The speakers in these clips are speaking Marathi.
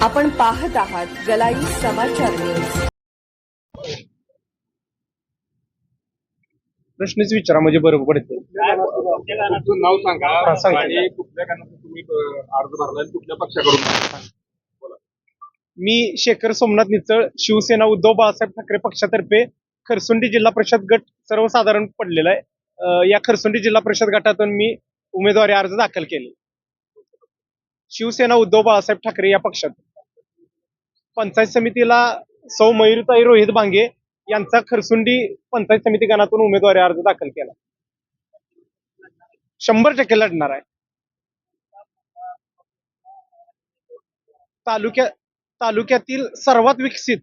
आपण पाहत आहात गलाई समाचार न्यूज। प्रश्नच विचारा म्हणजे बरोबर पडते। तुमचं नाव सांगा सांगतो। आणि कुठल्या कारणाने तुम्ही अर्ज भरलाय आणि कुठल्या पक्षाकडून? मी शेखर सोमनाथ निचळ, शिवसेना उद्धव बाळासाहेब ठाकरे पक्षातर्फे खरसुंडी जिल्हा परिषद गट सर्वसाधारण पडलेला आहे। या खरसुंडी जिल्हा परिषद गटातून मी उमेदवारी अर्ज दाखल केले। शिवसेना उद्धव बाळासाहेब ठाकरे या पक्षात पंचायत समितीला सौ मयुरताई रोहित भांगे यांचा खरसुंडी पंचायत समिती गणातून उमेदवारी अर्ज दाखल केला। 100% लढणार आहे। तालुक्यातील सर्वात विकसित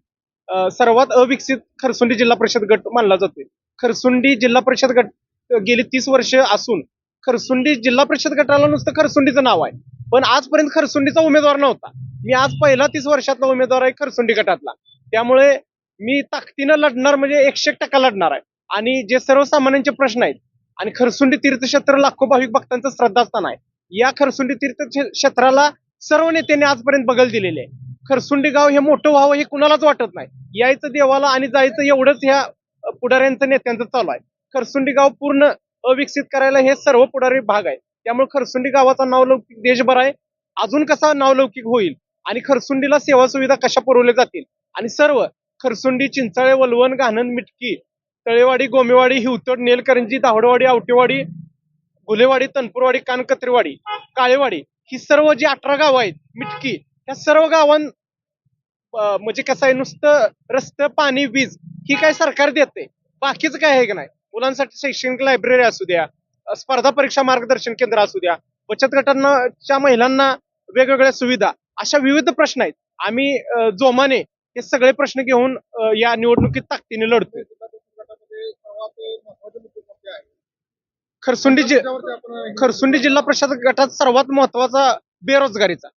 सर्वात अविकसित खरसुंडी जिल्हा परिषद गट मानला जातो। खरसुंडी जिल्हा परिषद गट गेली 30 वर्ष असून खरसुंडी जिल्हा परिषद गटाला नुसतं खरसुंडीचं नाव आहे, पण आजपर्यंत खरसुंडीचा उमेदवार नव्हता। मी आज पहिला 30 वर्षातला उमेदवार आहे खरसुंडी गटातला, त्यामुळे मी ताकदीनं लढणार, म्हणजे 100% लढणार आहे। आणि जे सर्वसामान्यांचे प्रश्न आहेत आणि खरसुंडी तीर्थक्षेत्र लाखो भाविक भक्तांचं श्रद्धास्थान आहे, या खरसुंडी तीर्थक्षेत्राला सर्व नेत्यांनी आजपर्यंत बगल दिलेले आहे। खरसुंडी गाव हे मोठं व्हावं हे कुणालाच वाटत नाही, यायचं देवाला आणि जायचं एवढंच ह्या पुढाऱ्यांचं नेत्यांचं चालू आहे। खरसुंडी गाव पूर्ण अविकसित करायला हे सर्व पुढारी भाग आहे, त्यामुळे खरसुंडी गावाचा नावलौकिक देशभर आहे। अजून कसा नावलौकिक होईल आणि खरसुंडीला सेवा सुविधा कशा पुरवल्या जातील आणि सर्व खरसुंडी, चिंचाळे, वलवण, घाणन, मिटकी, तळेवाडी, गोमेवाडी, हिवतड, नेलकरंजी, दावडवाडी, आवटेवाडी, गुलेवाडी, तनपूरवाडी, कानकत्रेवाडी, काळेवाडी ही सर्व जी 18 गावं आहेत, मिटकी, या सर्व गावां म्हणजे कसं आहे, नुसतं रस्ते, पाणी, वीज ही काय सरकार देते, बाकीचं काय आहे की नाही। मुलांसाठी शैक्षणिक लायब्ररी असू द्या, स्पर्धा परीक्षा मार्गदर्शन केंद्र असू द्या, बचत गटांच्या महिलांना वेगवेगळ्या सुविधा, अशा विविध प्रश्न आहेत। आम्ही जोमाने हे सगळे प्रश्न घेऊन या निवडणुकीत ताकदीने लढतोय। खरसुंडी जिल्हा परिषद गटात सर्वात महत्वाचा बेरोजगारीचा,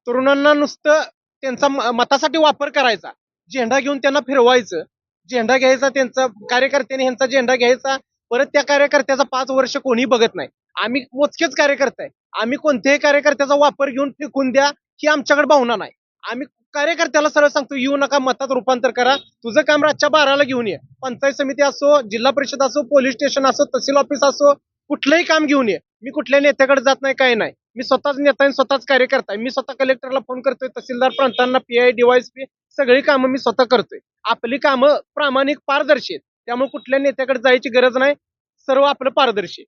तरुणांना नुसतं त्यांचा मतासाठी वापर करायचा, झेंडा घेऊन त्यांना फिरवायचं, झेंडा घ्यायचा, त्यांचा कार्यकर्त्यांनी ह्यांचा झेंडा घ्यायचा, परत त्या कार्यकर्त्याचा 5 वर्ष कोणी बघत नाही। आम्ही मोजकेच कार्यकर्ते आहे, आम्ही कोणत्याही कार्यकर्त्याचा वापर घेऊन फेकून द्या ही आमच्याकडे भावना नाही। आम्ही कार्यकर्त्याला सरळ सांगतो, येऊ नका, मतात रूपांतर करा, तुझं काम रातच्या 12ला घेऊन ये, पंचायत समिती असो, जिल्हा परिषद असो, पोलीस स्टेशन असो, तहसील ऑफिस असो, कुठलंही काम घेऊन ये। मी कुठल्या नेत्याकडे जात नाही, काही नाही, मी स्वतःच नेता आणि स्वतःच कार्यकर्ता आहे। मी स्वतः कलेक्टरला फोन करतोय, तहसीलदार प्रांतांना, PI, DYSP सगळी कामं मी स्वतः करतोय। आपली कामं प्रामाणिक, पारदर्शी आहेत, त्यामुळे कुठल्या नेत्याकडे जायची गरज नाही, सर्व आपलं पारदर्शी।